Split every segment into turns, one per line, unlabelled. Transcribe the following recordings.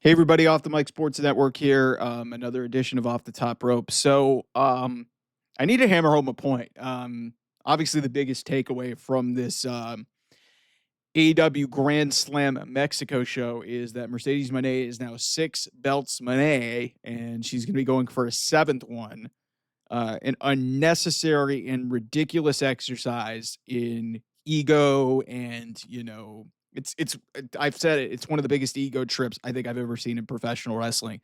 Hey everybody, Off the Mic Sports Network here. Another edition of Off the Top Rope. I need to hammer home a point. Obviously, the biggest takeaway from this AEW Grand Slam Mexico show is that Mercedes Mone is now 6 belts Mone, and she's going to be going for a 7th one. An unnecessary and ridiculous exercise in ego and it's I've said it, it's one of the biggest ego trips I think I've ever seen in professional wrestling.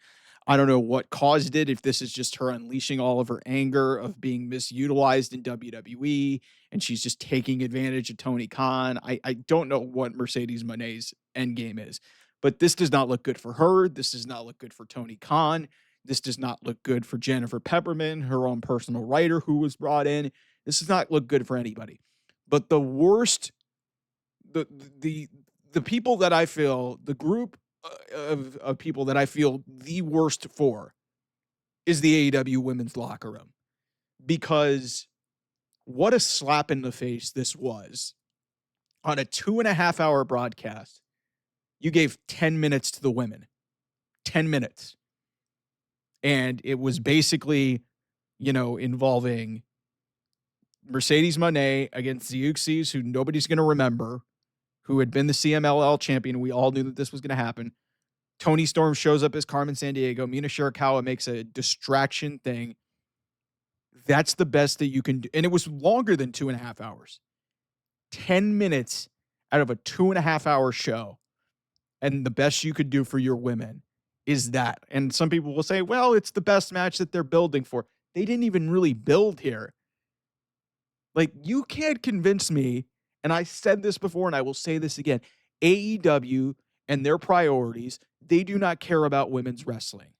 I don't know what caused it, if this is just her unleashing all of her anger of being misutilized in WWE and she's just taking advantage of Tony Khan. I don't know what Mercedes Moné's end game is, but this does not look good for her. This does not look good for Tony Khan. This does not look good for Jennifer Pepperman, her own personal writer who was brought in. This does not look good for anybody. But the worst, the people that I feel, the group of people that I feel the worst for is the AEW women's locker room. Because what a slap in the face this was. On a 2.5-hour broadcast, you gave 10 minutes to the women. 10 minutes. And it was basically, involving Mercedes Moné against the Uxies, who nobody's going to remember, who had been the CMLL champion. We all knew that this was going to happen. Tony Storm shows up as Carmen Sandiego. Mina Shirakawa makes a distraction thing. That's the best that you can do. And it was longer than 2.5 hours. 10 minutes out of a 2.5-hour show. And the best you could do for your women is that. And some people will say, well, it's the best match that they're building for. They didn't even really build here. Like, you can't convince me, and I said this before and I will say this again, AEW and their priorities, they do not care about women's wrestling.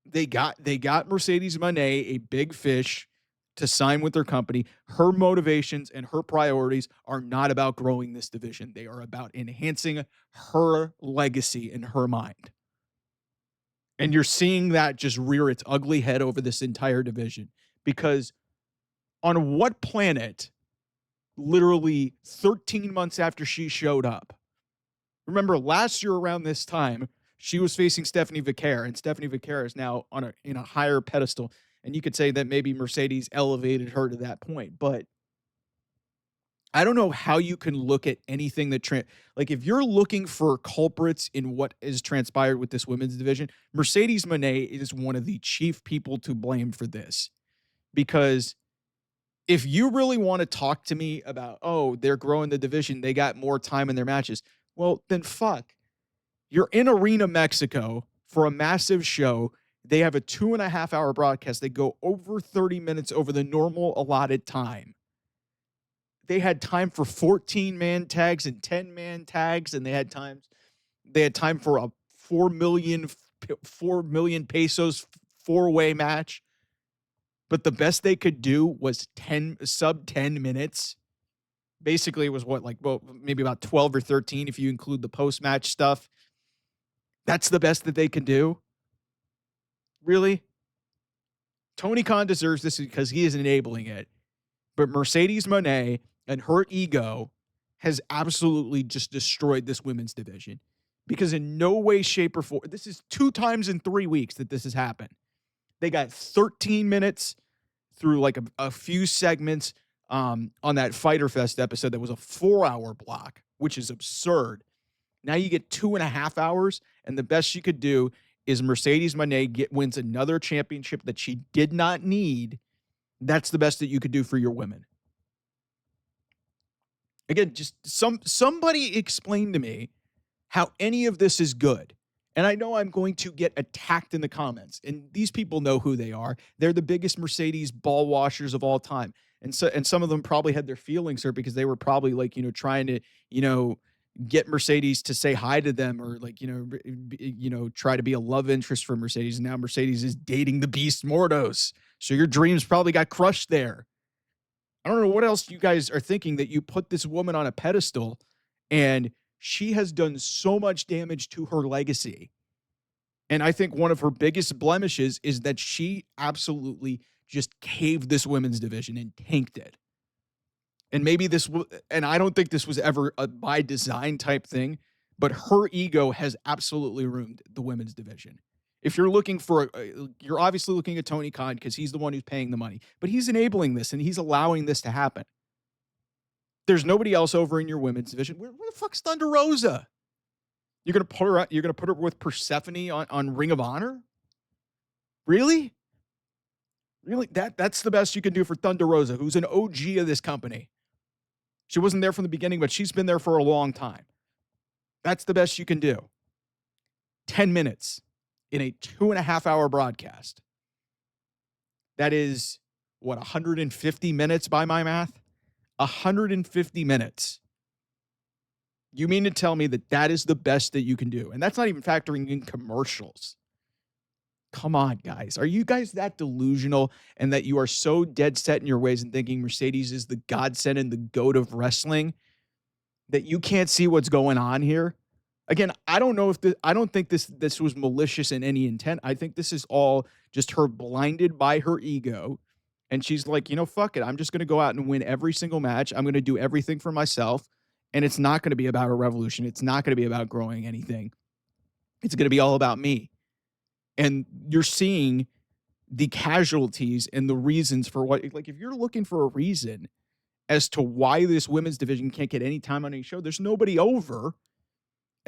They got Mercedes Moné, a big fish, to sign with their company. Her motivations and her priorities are not about growing this division. They are about enhancing her legacy in her mind. And you're seeing that just rear its ugly head over this entire division. Because on what planet, literally 13 months after she showed up, remember last year around this time, she was facing Stephanie Vicaire, and Stephanie Vicaire is now in a higher pedestal. And you could say that maybe Mercedes elevated her to that point, but I don't know how you can look at anything that like if you're looking for culprits in what is transpired with this women's division, Mercedes Moné is one of the chief people to blame for this. Because if you really want to talk to me about, oh, they're growing the division, they got more time in their matches, well, then fuck. You're in Arena Mexico for a massive show. They have a 2.5-hour broadcast. They go over 30 minutes over the normal allotted time. They had time for 14-man tags and 10-man tags, and they had time for a 4 million pesos 4-way match. But the best they could do was sub 10 minutes. Basically, it was maybe about 12 or 13 if you include the post-match stuff. That's the best that they can do? Really? Tony Khan deserves this because he is enabling it. But Mercedes Moné and her ego has absolutely just destroyed this women's division. Because in no way, shape, or form, this is 2 times in 3 weeks that this has happened. They got 13 minutes through like a few segments on that Fyter Fest episode that was a 4-hour block, which is absurd. Now you get 2.5 hours, and the best you could do is Mercedes Moné wins another championship that she did not need. That's the best that you could do for your women. Again, just somebody explain to me how any of this is good. And I know I'm going to get attacked in the comments, and these people know who they are. They're the biggest Mercedes ball washers of all time. And some of them probably had their feelings hurt because they were probably trying to, get Mercedes to say hi to them or try to be a love interest for Mercedes. And now Mercedes is dating the Beast Mordos. So your dreams probably got crushed there. I don't know what else you guys are thinking that you put this woman on a pedestal and she has done so much damage to her legacy. And I think one of her biggest blemishes is that she absolutely just caved this women's division and tanked it. And maybe and I don't think this was ever a by design type thing, but her ego has absolutely ruined the women's division. If you're looking for, you're obviously looking at Tony Khan because he's the one who's paying the money, but he's enabling this and he's allowing this to happen. There's nobody else over in your women's division. Where the fuck's Thunder Rosa? You're gonna put her. You're gonna put her with Persephone on Ring of Honor? Really? Really? That's the best you can do for Thunder Rosa, who's an OG of this company. She wasn't there from the beginning, but she's been there for a long time. That's the best you can do. 10 minutes in a 2.5-hour broadcast. That is, what, 150 minutes by my math? 150 minutes. You mean to tell me that that is the best that you can do? And that's not even factoring in commercials. Come on, guys. Are you guys that delusional and that you are so dead set in your ways and thinking Mercedes is the godsend and the goat of wrestling that you can't see what's going on here? Again, I don't know if I don't think this was malicious in any intent. I think this is all just her blinded by her ego. And she's like, fuck it. I'm just going to go out and win every single match. I'm going to do everything for myself. And it's not going to be about a revolution. It's not going to be about growing anything. It's going to be all about me. And you're seeing the casualties and the reasons for what, like, if you're looking for a reason as to why this women's division can't get any time on any show, there's nobody over.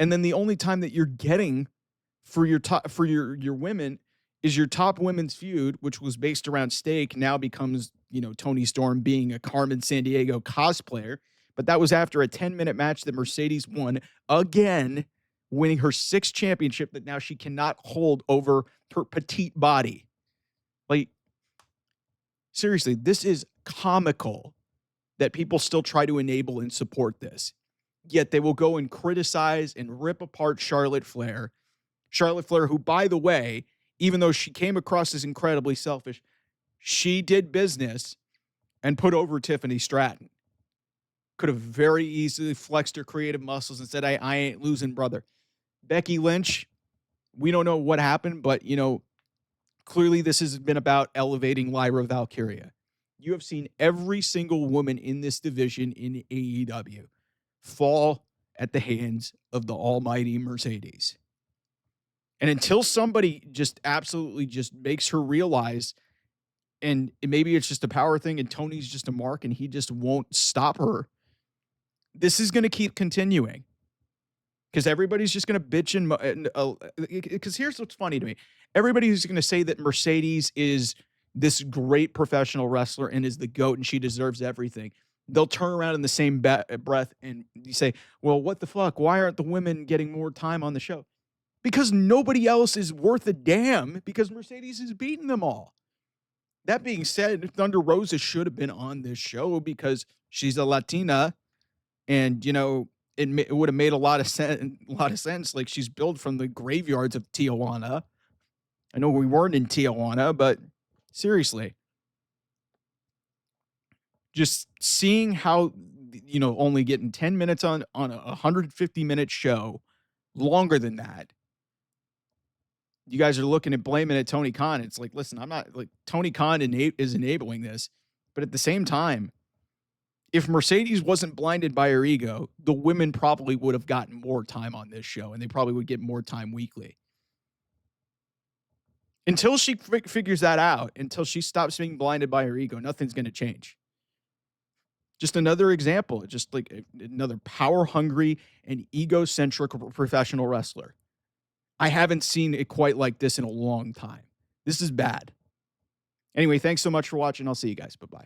And then the only time that you're getting for your top, for your women is your top women's feud, which was based around Steak, now becomes, Tony Storm being a Carmen Sandiego cosplayer. But that was after a 10-minute match that Mercedes won again, winning her 6th championship that now she cannot hold over her petite body. Like, seriously, this is comical that people still try to enable and support this. Yet they will go and criticize and rip apart Charlotte Flair. Charlotte Flair, who, by the way, even though she came across as incredibly selfish, she did business and put over Tiffany Stratton. Could have very easily flexed her creative muscles and said, I ain't losing, brother. Becky Lynch, we don't know what happened, but, clearly this has been about elevating Lyra Valkyria. You have seen every single woman in this division in AEW fall at the hands of the almighty Mercedes. And until somebody just absolutely just makes her realize, and maybe it's just a power thing and Tony's just a mark and he just won't stop her, this is going to keep continuing. Because everybody's just going to bitch and because here's what's funny to me. Everybody's going to say that Mercedes is this great professional wrestler and is the GOAT and she deserves everything. They'll turn around in the same breath and you say, well, what the fuck? Why aren't the women getting more time on the show? Because nobody else is worth a damn because Mercedes is beating them all. That being said, Thunder Rosa should have been on this show because she's a Latina and, it would have made a lot of sense. Like, she's built from the graveyards of Tijuana. I know we weren't in Tijuana, but seriously, just seeing how, only getting 10 minutes on a 150-minute show, longer than that. You guys are looking at blaming it Tony Khan. It's like, listen, I'm not like Tony Khan is enabling this, but at the same time, if Mercedes wasn't blinded by her ego, the women probably would have gotten more time on this show, and they probably would get more time weekly. Until she figures that out, until she stops being blinded by her ego, nothing's going to change. Just another example, just like another power-hungry and egocentric professional wrestler. I haven't seen it quite like this in a long time. This is bad. Anyway, thanks so much for watching. I'll see you guys. Bye-bye.